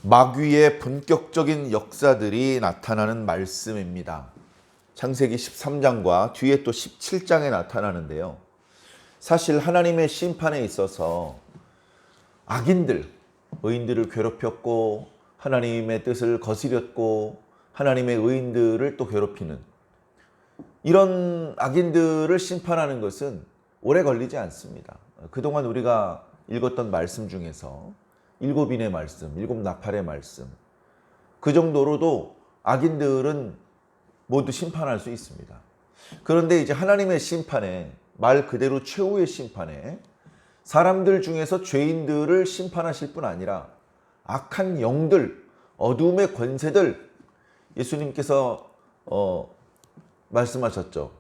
마귀의 본격적인 역사들이 나타나는 말씀입니다. 창세기 13장과 뒤에 또 17장에 나타나는데요. 사실 하나님의 심판에 있어서 악인들, 의인들을 괴롭혔고 하나님의 뜻을 거스렸고 하나님의 의인들을 또 괴롭히는 이런 악인들을 심판하는 것은 오래 걸리지 않습니다. 그동안 우리가 읽었던 말씀 중에서 일곱인의 말씀, 일곱 나팔의 말씀, 그 정도로도 악인들은 모두 심판할 수 있습니다. 그런데 이제 하나님의 심판에, 말 그대로 최후의 심판에 사람들 중에서 죄인들을 심판하실 뿐 아니라 악한 영들, 어두움의 권세들, 예수님께서 말씀하셨죠.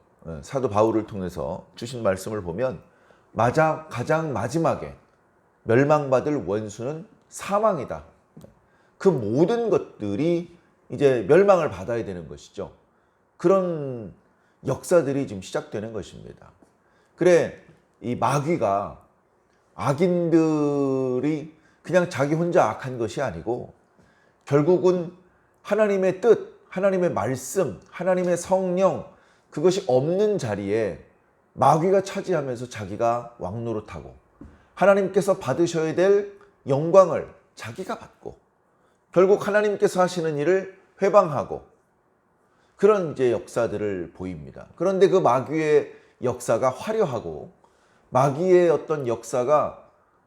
사도 바울을 통해서 주신 말씀을 보면 가장 마지막에 멸망받을 원수는 사망이다. 그 모든 것들이 이제 멸망을 받아야 되는 것이죠. 그런 역사들이 지금 시작되는 것입니다. 그래, 이 마귀가 악인들이 그냥 자기 혼자 악한 것이 아니고 결국은 하나님의 뜻, 하나님의 말씀, 하나님의 성령, 그것이 없는 자리에 마귀가 차지하면서 자기가 왕노릇하고 하나님께서 받으셔야 될 영광을 자기가 받고 결국 하나님께서 하시는 일을 회방하고 그런 이제 역사들을 보입니다. 그런데 그 마귀의 역사가 화려하고 마귀의 어떤 역사가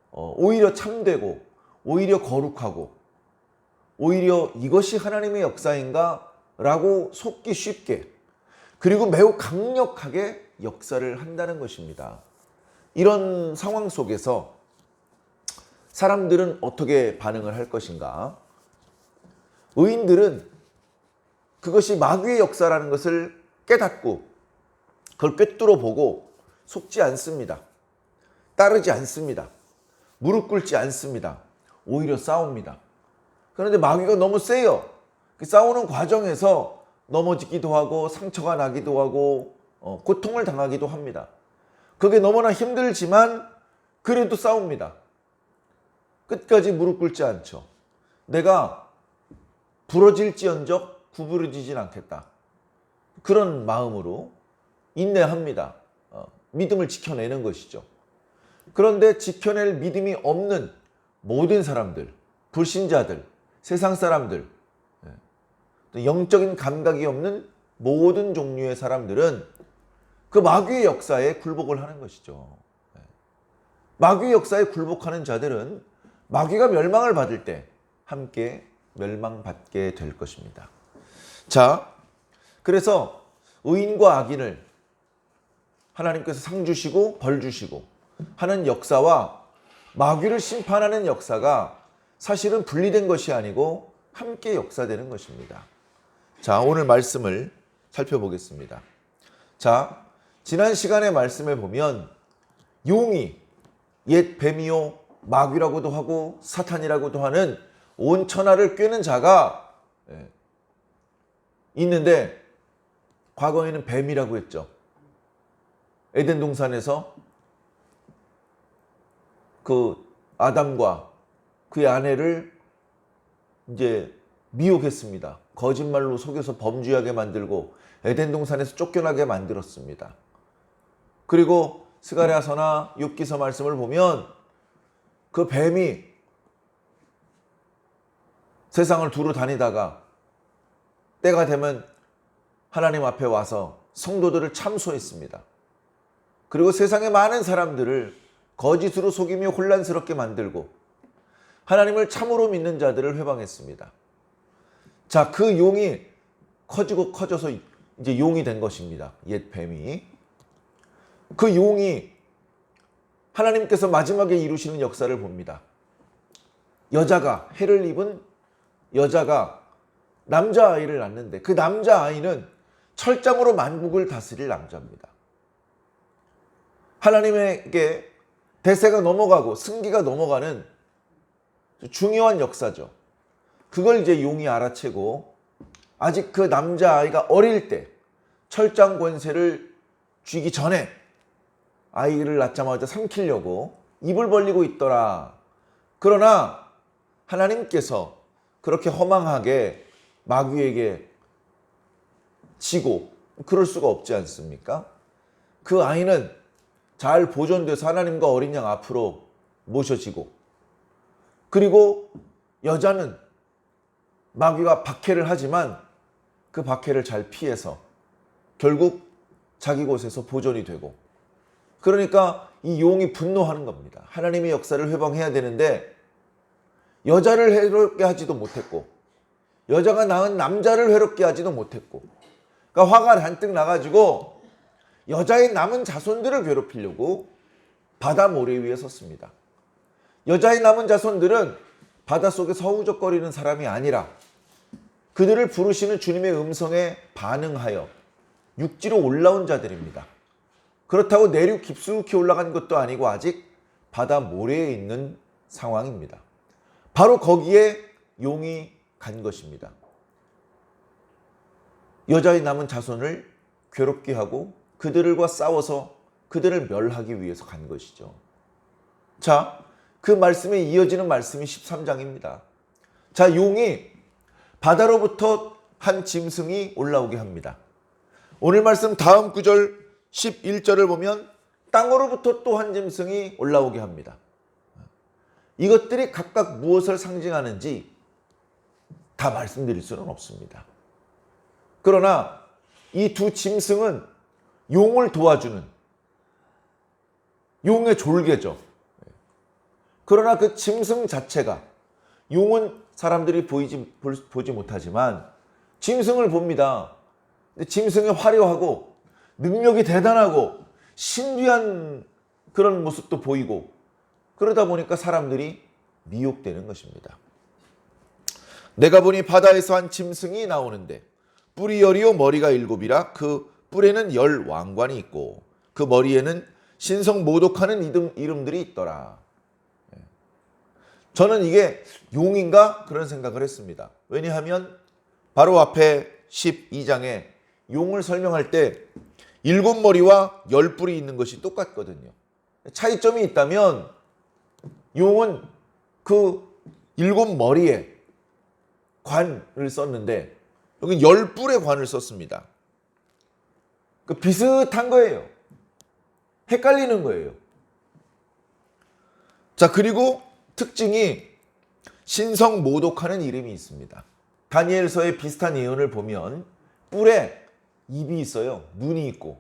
오히려 참되고 오히려 거룩하고 오히려 이것이 하나님의 역사인가? 라고 속기 쉽게 그리고 매우 강력하게 역사를 한다는 것입니다. 이런 상황 속에서 사람들은 어떻게 반응을 할 것인가? 의인들은 그것이 마귀의 역사라는 것을 깨닫고 그걸 꿰뚫어 보고 속지 않습니다. 따르지 않습니다. 무릎 꿇지 않습니다. 오히려 싸웁니다. 그런데 마귀가 너무 세요. 그 싸우는 과정에서 넘어지기도 하고 상처가 나기도 하고 고통을 당하기도 합니다. 그게 너무나 힘들지만 그래도 싸웁니다. 끝까지 무릎 꿇지 않죠. 내가 부러질지언정 구부러지진 않겠다. 그런 마음으로 인내합니다. 믿음을 지켜내는 것이죠. 그런데 지켜낼 믿음이 없는 모든 사람들, 불신자들, 세상 사람들, 영적인 감각이 없는 모든 종류의 사람들은 그 마귀의 역사에 굴복을 하는 것이죠. 마귀의 역사에 굴복하는 자들은 마귀가 멸망을 받을 때 함께 멸망받게 될 것입니다. 자, 그래서 의인과 악인을 하나님께서 상 주시고 벌 주시고 하는 역사와 마귀를 심판하는 역사가 사실은 분리된 것이 아니고 함께 역사되는 것입니다. 자, 오늘 말씀을 살펴보겠습니다. 자, 지난 시간의 말씀에 보면 용이 옛 뱀이요 마귀라고도 하고 사탄이라고도 하는 온 천하를 꿰는 자가 있는데 과거에는 뱀이라고 했죠. 에덴 동산에서 그 아담과 그의 아내를 이제 미혹했습니다. 거짓말로 속여서 범죄하게 만들고 에덴 동산에서 쫓겨나게 만들었습니다. 그리고 스가랴서나 욥기서 말씀을 보면 그 뱀이 세상을 두루 다니다가 때가 되면 하나님 앞에 와서 성도들을 참소했습니다. 그리고 세상의 많은 사람들을 거짓으로 속이며 혼란스럽게 만들고 하나님을 참으로 믿는 자들을 회방했습니다. 자, 그 용이 커지고 커져서 이제 용이 된 것입니다. 옛 뱀이. 그 용이 하나님께서 마지막에 이루시는 역사를 봅니다. 여자가 해를 입은 여자가 남자아이를 낳는데 그 남자아이는 철장으로 만국을 다스릴 남자입니다. 하나님에게 대세가 넘어가고 승기가 넘어가는 중요한 역사죠. 그걸 이제 용이 알아채고 아직 그 남자아이가 어릴 때 철장 권세를 쥐기 전에 아이를 낳자마자 삼키려고 입을 벌리고 있더라. 그러나 하나님께서 그렇게 허망하게 마귀에게 지고 그럴 수가 없지 않습니까? 그 아이는 잘 보존돼서 하나님과 어린 양 앞으로 모셔지고, 그리고 여자는 마귀가 박해를 하지만 그 박해를 잘 피해서 결국 자기 곳에서 보존이 되고, 그러니까 이 용이 분노하는 겁니다. 하나님의 역사를 회방해야 되는데 여자를 해롭게 하지도 못했고, 여자가 낳은 남자를 해롭게 하지도 못했고, 그러니까 화가 잔뜩 나가지고 여자의 남은 자손들을 괴롭히려고 바다 모래 위에 섰습니다. 여자의 남은 자손들은 바닷속에서 허우적거리는 사람이 아니라 그들을 부르시는 주님의 음성에 반응하여 육지로 올라온 자들입니다. 그렇다고 내륙 깊숙이 올라간 것도 아니고 아직 바다 모래에 있는 상황입니다. 바로 거기에 용이 간 것입니다. 여자의 남은 자손을 괴롭게 하고 그들과 싸워서 그들을 멸하기 위해서 간 것이죠. 자, 그 말씀에 이어지는 말씀이 13장입니다. 자, 용이 바다로부터 한 짐승이 올라오게 합니다. 오늘 말씀 다음 구절 11절을 보면 땅으로부터 또 한 짐승이 올라오게 합니다. 이것들이 각각 무엇을 상징하는지 다 말씀드릴 수는 없습니다. 그러나 이 두 짐승은 용을 도와주는 용의 졸개죠. 그러나 그 짐승 자체가, 용은 사람들이 보지 못하지만 짐승을 봅니다. 짐승이 화려하고 능력이 대단하고 신비한 그런 모습도 보이고, 그러다 보니까 사람들이 미혹되는 것입니다. 내가 보니 바다에서 한 짐승이 나오는데 뿔이 10이요 머리가 7이라 그 뿔에는 10 왕관이 있고 그 머리에는 신성 모독하는 이름들이 있더라. 저는 이게 용인가 그런 생각을 했습니다. 왜냐하면 바로 앞에 12장에 용을 설명할 때 7머리와 10뿔이 있는 것이 똑같거든요. 차이점이 있다면 용은 그 7머리에 관을 썼는데 여기 10뿔의 관을 썼습니다. 그 비슷한 거예요. 헷갈리는 거예요. 자, 그리고 특징이 신성 모독하는 이름이 있습니다. 다니엘서의 비슷한 예언을 보면 뿔에 입이 있어요. 눈이 있고.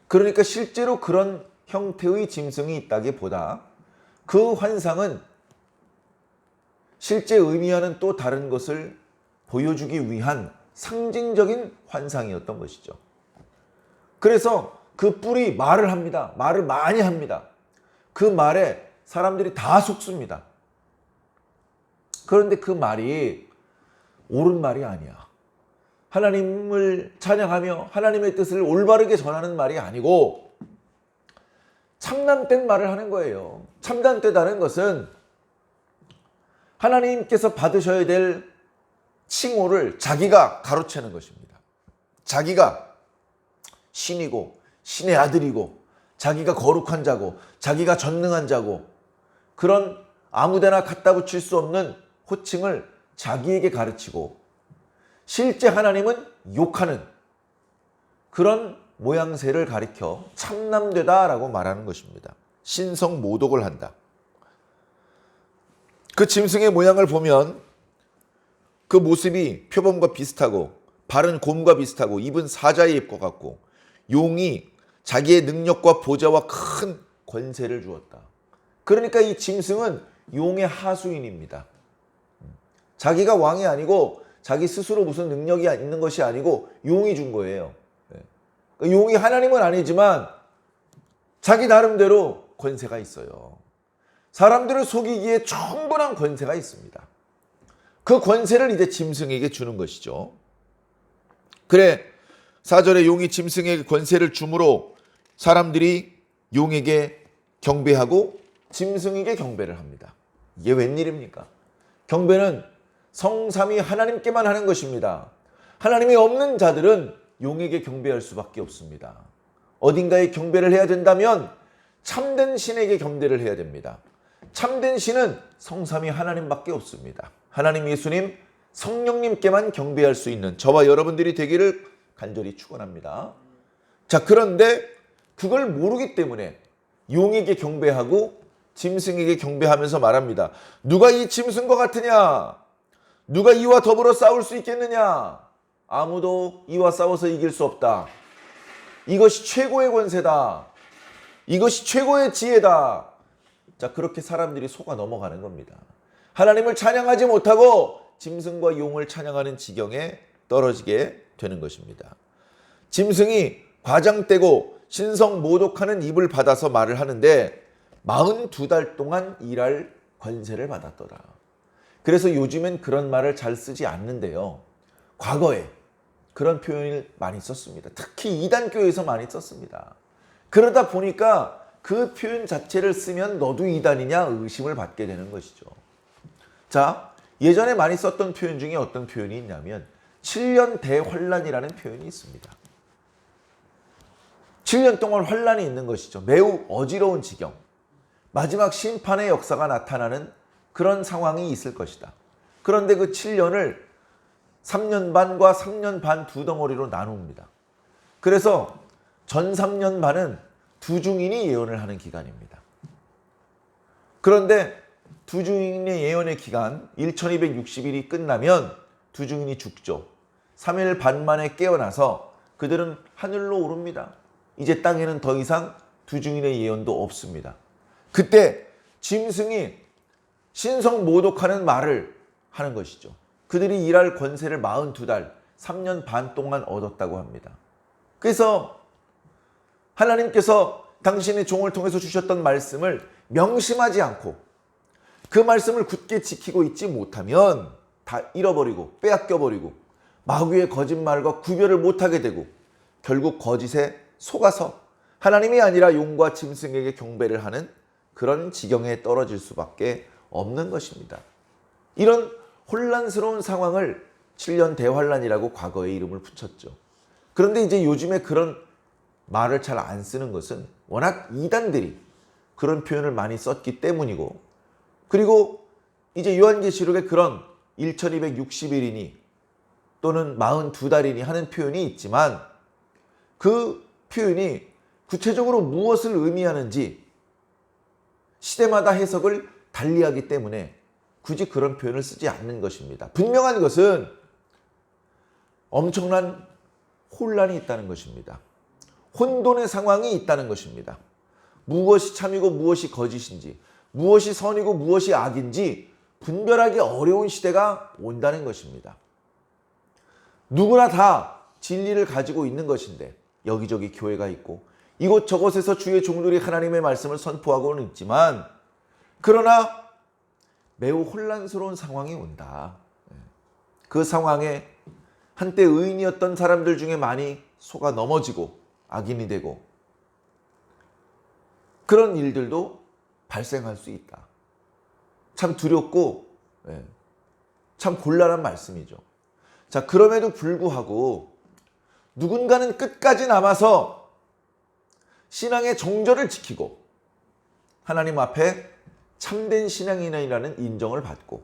그러니까 실제로 그런 형태의 짐승이 있다기보다 그 환상은 실제 의미하는 또 다른 것을 보여주기 위한 상징적인 환상이었던 것이죠. 그래서 그 뿔이 말을 합니다. 말을 많이 합니다. 그 말에 사람들이 다 속습니다. 그런데 그 말이 옳은 말이 아니야. 하나님을 찬양하며 하나님의 뜻을 올바르게 전하는 말이 아니고 참담된 말을 하는 거예요. 참담되다는 것은 하나님께서 받으셔야 될 칭호를 자기가 가로채는 것입니다. 자기가 신이고 신의 아들이고 자기가 거룩한 자고 자기가 전능한 자고 그런 아무데나 갖다 붙일 수 없는 호칭을 자기에게 가르치고 실제 하나님은 욕하는 그런 모양새를 가리켜 참남되다라고 말하는 것입니다. 신성 모독을 한다. 그 짐승의 모양을 보면 그 모습이 표범과 비슷하고 발은 곰과 비슷하고 입은 사자의 입과 같고 용이 자기의 능력과 보좌와 큰 권세를 주었다. 그러니까 이 짐승은 용의 하수인입니다. 자기가 왕이 아니고 자기 스스로 무슨 능력이 있는 것이 아니고 용이 준 거예요. 용이 하나님은 아니지만 자기 나름대로 권세가 있어요. 사람들을 속이기에 충분한 권세가 있습니다. 그 권세를 이제 짐승에게 주는 것이죠. 그래 4절에 용이 짐승에게 권세를 주므로 사람들이 용에게 경배하고 짐승에게 경배를 합니다. 이게 웬일입니까? 경배는 성삼위 하나님께만 하는 것입니다. 하나님이 없는 자들은 용에게 경배할 수밖에 없습니다. 어딘가에 경배를 해야 된다면 참된 신에게 경배를 해야 됩니다. 참된 신은 성삼위 하나님밖에 없습니다. 하나님, 예수님, 성령님께만 경배할 수 있는 저와 여러분들이 되기를 간절히 축원합니다. 자, 그런데 그걸 모르기 때문에 용에게 경배하고 짐승에게 경배하면서 말합니다. 누가 이 짐승과 같으냐? 누가 이와 더불어 싸울 수 있겠느냐? 아무도 이와 싸워서 이길 수 없다. 이것이 최고의 권세다. 이것이 최고의 지혜다. 자, 그렇게 사람들이 속아 넘어가는 겁니다. 하나님을 찬양하지 못하고 짐승과 용을 찬양하는 지경에 떨어지게 되는 것입니다. 짐승이 과장되고 신성 모독하는 입을 받아서 말을 하는데 42달 동안 일할 권세를 받았더라. 그래서 요즘엔 그런 말을 잘 쓰지 않는데요. 과거에 그런 표현을 많이 썼습니다. 특히 이단교에서 많이 썼습니다. 그러다 보니까 그 표현 자체를 쓰면 너도 이단이냐 의심을 받게 되는 것이죠. 자, 예전에 많이 썼던 표현 중에 어떤 표현이 있냐면 7년 대환란이라는 표현이 있습니다. 7년 동안 환란이 있는 것이죠. 매우 어지러운 지경. 마지막 심판의 역사가 나타나는 그런 상황이 있을 것이다. 그런데 그 7년을 3년 반과 3년 반 두 덩어리로 나눕니다. 그래서 전 3년 반은 두 중인이 예언을 하는 기간입니다. 그런데 두 중인의 예언의 기간 1260일이 끝나면 두 중인이 죽죠. 3일 반 만에 깨어나서 그들은 하늘로 오릅니다. 이제 땅에는 더 이상 두 중인의 예언도 없습니다. 그때 짐승이 신성 모독하는 말을 하는 것이죠. 그들이 일할 권세를 42달, 3년 반 동안 얻었다고 합니다. 그래서 하나님께서 당신의 종을 통해서 주셨던 말씀을 명심하지 않고 그 말씀을 굳게 지키고 있지 못하면 다 잃어버리고 빼앗겨버리고 마귀의 거짓말과 구별을 못하게 되고 결국 거짓에 속아서 하나님이 아니라 용과 짐승에게 경배를 하는 그런 지경에 떨어질 수밖에 없는 것입니다. 이런 혼란스러운 상황을 7년 대환란이라고 과거에 이름을 붙였죠. 그런데 이제 요즘에 그런 말을 잘 안 쓰는 것은 워낙 이단들이 그런 표현을 많이 썼기 때문이고, 그리고 이제 요한계시록에 그런 1260일이니 또는 42달이니 하는 표현이 있지만 그 표현이 구체적으로 무엇을 의미하는지 시대마다 해석을 달리하기 때문에 굳이 그런 표현을 쓰지 않는 것입니다. 분명한 것은 엄청난 혼란이 있다는 것입니다. 혼돈의 상황이 있다는 것입니다. 무엇이 참이고 무엇이 거짓인지, 무엇이 선이고 무엇이 악인지 분별하기 어려운 시대가 온다는 것입니다. 누구나 다 진리를 가지고 있는 것인데 여기저기 교회가 있고 이곳저곳에서 주의 종들이 하나님의 말씀을 선포하고는 있지만, 그러나 매우 혼란스러운 상황이 온다. 그 상황에 한때 의인이었던 사람들 중에 많이 속아 넘어지고 악인이 되고 그런 일들도 발생할 수 있다. 참 두렵고 참 곤란한 말씀이죠. 자, 그럼에도 불구하고 누군가는 끝까지 남아서 신앙의 정절을 지키고 하나님 앞에 참된 신앙인이라는 인정을 받고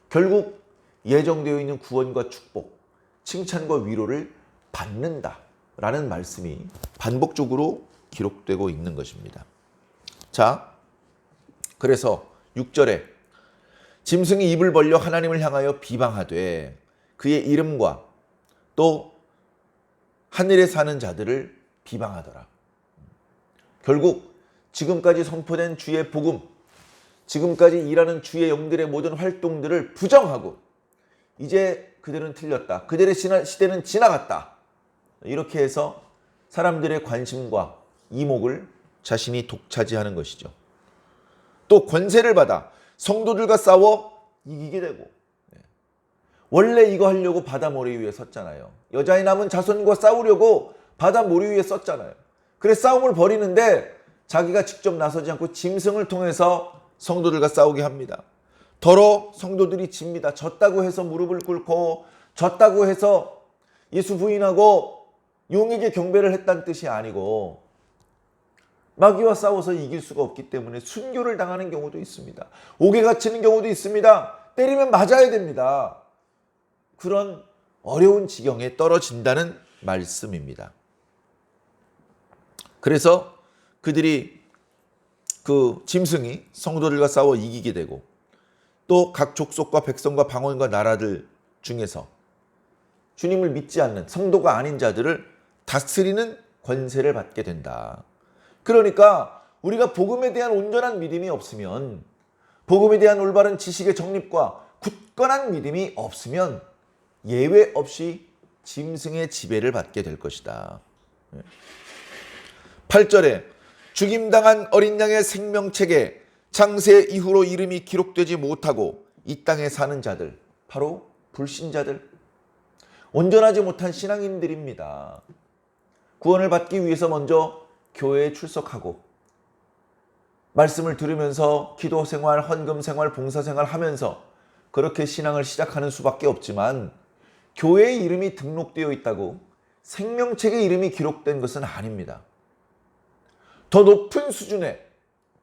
결국 예정되어 있는 구원과 축복, 칭찬과 위로를 받는다라는 말씀이 반복적으로 기록되고 있는 것입니다. 자, 그래서 6절에 짐승이 입을 벌려 하나님을 향하여 비방하되 그의 이름과 또 하늘에 사는 자들을 비방하더라. 결국 지금까지 선포된 주의 복음, 지금까지 일하는 주의 영들의 모든 활동들을 부정하고 이제 그들은 틀렸다. 그들의 시대는 지나갔다. 이렇게 해서 사람들의 관심과 이목을 자신이 독차지하는 것이죠. 또 권세를 받아 성도들과 싸워 이기게 되고, 원래 이거 하려고 바다 모래 위에 섰잖아요. 여자의 남은 자손과 싸우려고 바다 모래 위에 섰잖아요. 그래 싸움을 벌이는데 자기가 직접 나서지 않고 짐승을 통해서 성도들과 싸우게 합니다. 더러 성도들이 집니다. 졌다고 해서 무릎을 꿇고 졌다고 해서 예수 부인하고 용에게 경배를 했다는 뜻이 아니고 마귀와 싸워서 이길 수가 없기 때문에 순교를 당하는 경우도 있습니다. 옥에 갇히는 경우도 있습니다. 때리면 맞아야 됩니다. 그런 어려운 지경에 떨어진다는 말씀입니다. 그래서 그들이 그 짐승이 성도들과 싸워 이기게 되고 또 각 족속과 백성과 방언과 나라들 중에서 주님을 믿지 않는 성도가 아닌 자들을 다스리는 권세를 받게 된다. 그러니까 우리가 복음에 대한 온전한 믿음이 없으면, 복음에 대한 올바른 지식의 정립과 굳건한 믿음이 없으면 예외 없이 짐승의 지배를 받게 될 것이다. 8절에 죽임당한 어린 양의 생명책에 창세 이후로 이름이 기록되지 못하고 이 땅에 사는 자들, 바로 불신자들, 온전하지 못한 신앙인들입니다. 구원을 받기 위해서 먼저 교회에 출석하고 말씀을 들으면서 기도 생활, 헌금 생활, 봉사 생활 하면서 그렇게 신앙을 시작하는 수밖에 없지만 교회의 이름이 등록되어 있다고 생명책에 이름이 기록된 것은 아닙니다. 더 높은 수준의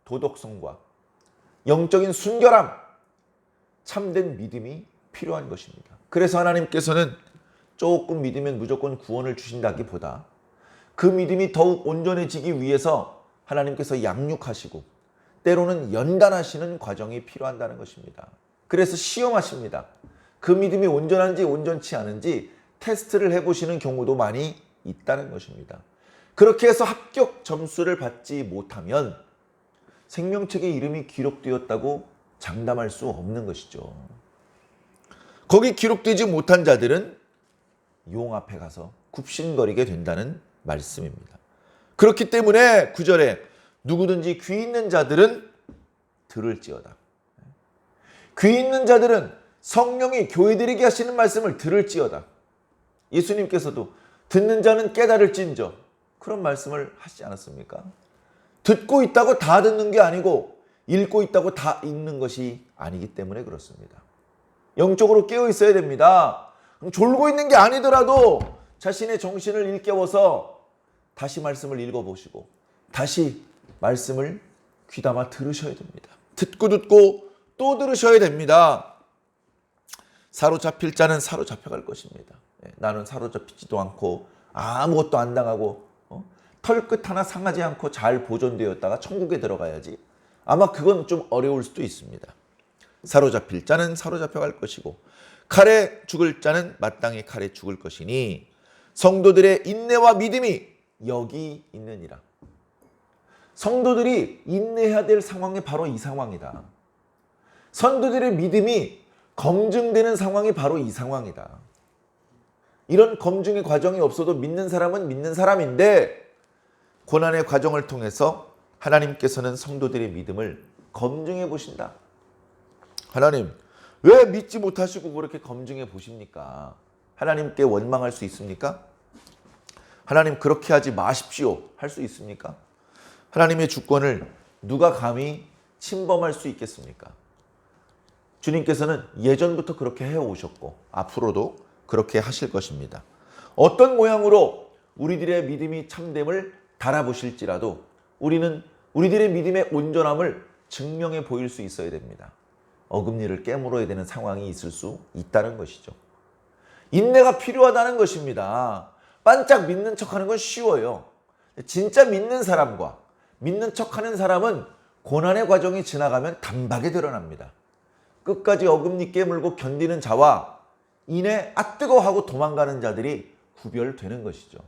도덕성과 영적인 순결함, 참된 믿음이 필요한 것입니다. 그래서 하나님께서는 조금 믿으면 무조건 구원을 주신다기보다 그 믿음이 더욱 온전해지기 위해서 하나님께서 양육하시고 때로는 연단하시는 과정이 필요한다는 것입니다. 그래서 시험하십니다. 그 믿음이 온전한지 온전치 않은지 테스트를 해보시는 경우도 많이 있다는 것입니다. 그렇게 해서 합격 점수를 받지 못하면 생명책에 이름이 기록되었다고 장담할 수 없는 것이죠. 거기 기록되지 못한 자들은 용 앞에 가서 굽신거리게 된다는 말씀입니다. 그렇기 때문에 9절에 누구든지 귀 있는 자들은 들을지어다. 귀 있는 자들은 성령이 교회들에게 하시는 말씀을 들을지어다. 예수님께서도 듣는 자는 깨달을진저 그런 말씀을 하시지 않았습니까? 듣고 있다고 다 듣는 게 아니고 읽고 있다고 다 읽는 것이 아니기 때문에 그렇습니다. 영적으로 깨어 있어야 됩니다. 졸고 있는 게 아니더라도 자신의 정신을 일깨워서 다시 말씀을 읽어보시고 다시 말씀을 귀담아 들으셔야 됩니다. 듣고 또 들으셔야 됩니다. 사로잡힐 자는 사로잡혀갈 것입니다. 나는 사로잡히지도 않고 아무것도 안 당하고 털끝 하나 상하지 않고 잘 보존되었다가 천국에 들어가야지. 아마 그건 좀 어려울 수도 있습니다. 사로잡힐 자는 사로잡혀갈 것이고 칼에 죽을 자는 마땅히 칼에 죽을 것이니 성도들의 인내와 믿음이 여기 있느니라. 성도들이 인내해야 될 상황이 바로 이 상황이다. 성도들의 믿음이 검증되는 상황이 바로 이 상황이다. 이런 검증의 과정이 없어도 믿는 사람은 믿는 사람인데 고난의 과정을 통해서 하나님께서는 성도들의 믿음을 검증해 보신다. 하나님, 왜 믿지 못하시고 그렇게 검증해 보십니까? 하나님께 원망할 수 있습니까? 하나님 그렇게 하지 마십시오 할 수 있습니까? 하나님의 주권을 누가 감히 침범할 수 있겠습니까? 주님께서는 예전부터 그렇게 해오셨고 앞으로도 그렇게 하실 것입니다. 어떤 모양으로 우리들의 믿음이 참됨을 달아보실지라도 우리는 우리들의 믿음의 온전함을 증명해 보일 수 있어야 됩니다. 어금니를 깨물어야 되는 상황이 있을 수 있다는 것이죠. 인내가 필요하다는 것입니다. 반짝 믿는 척하는 건 쉬워요. 진짜 믿는 사람과 믿는 척하는 사람은 고난의 과정이 지나가면 단박에 드러납니다. 끝까지 어금니 깨물고 견디는 자와 이내 뜨거워하고 도망가는 자들이 구별되는 것이죠.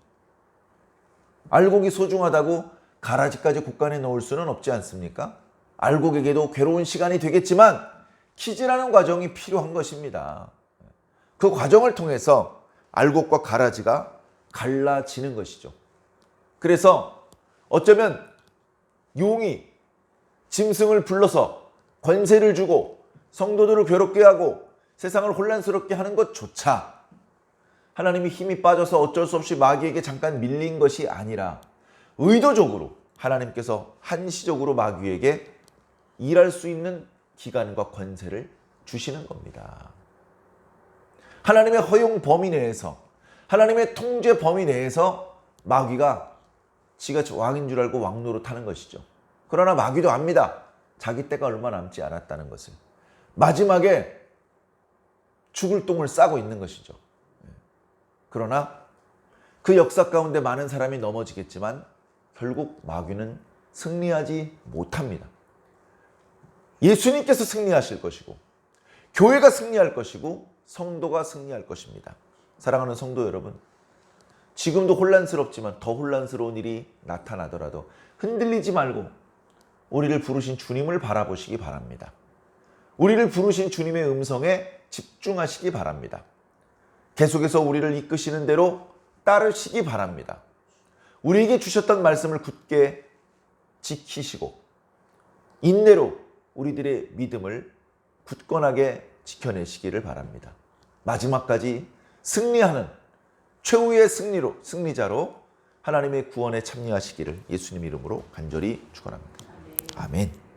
알곡이 소중하다고 가라지까지 곡간에 넣을 수는 없지 않습니까? 알곡에게도 괴로운 시간이 되겠지만 키질하는 과정이 필요한 것입니다. 그 과정을 통해서 알곡과 가라지가 갈라지는 것이죠. 그래서 어쩌면 용이 짐승을 불러서 권세를 주고 성도들을 괴롭게 하고 세상을 혼란스럽게 하는 것조차 하나님이 힘이 빠져서 어쩔 수 없이 마귀에게 잠깐 밀린 것이 아니라 의도적으로 하나님께서 한시적으로 마귀에게 일할 수 있는 기간과 권세를 주시는 겁니다. 하나님의 허용 범위 내에서, 하나님의 통제 범위 내에서 마귀가 지가 왕인 줄 알고 왕 노릇하는 것이죠. 그러나 마귀도 압니다. 자기 때가 얼마 남지 않았다는 것을. 마지막에 죽을 똥을 싸고 있는 것이죠. 그러나 그 역사 가운데 많은 사람이 넘어지겠지만 결국 마귀는 승리하지 못합니다. 예수님께서 승리하실 것이고 교회가 승리할 것이고 성도가 승리할 것입니다. 사랑하는 성도 여러분, 지금도 혼란스럽지만 더 혼란스러운 일이 나타나더라도 흔들리지 말고 우리를 부르신 주님을 바라보시기 바랍니다. 우리를 부르신 주님의 음성에 집중하시기 바랍니다. 계속해서 우리를 이끄시는 대로 따르시기 바랍니다. 우리에게 주셨던 말씀을 굳게 지키시고 인내로 우리들의 믿음을 굳건하게 지켜내시기를 바랍니다. 마지막까지 승리하는 최후의 승리자로 하나님의 구원에 참여하시기를 예수님 이름으로 간절히 축원합니다. 아멘.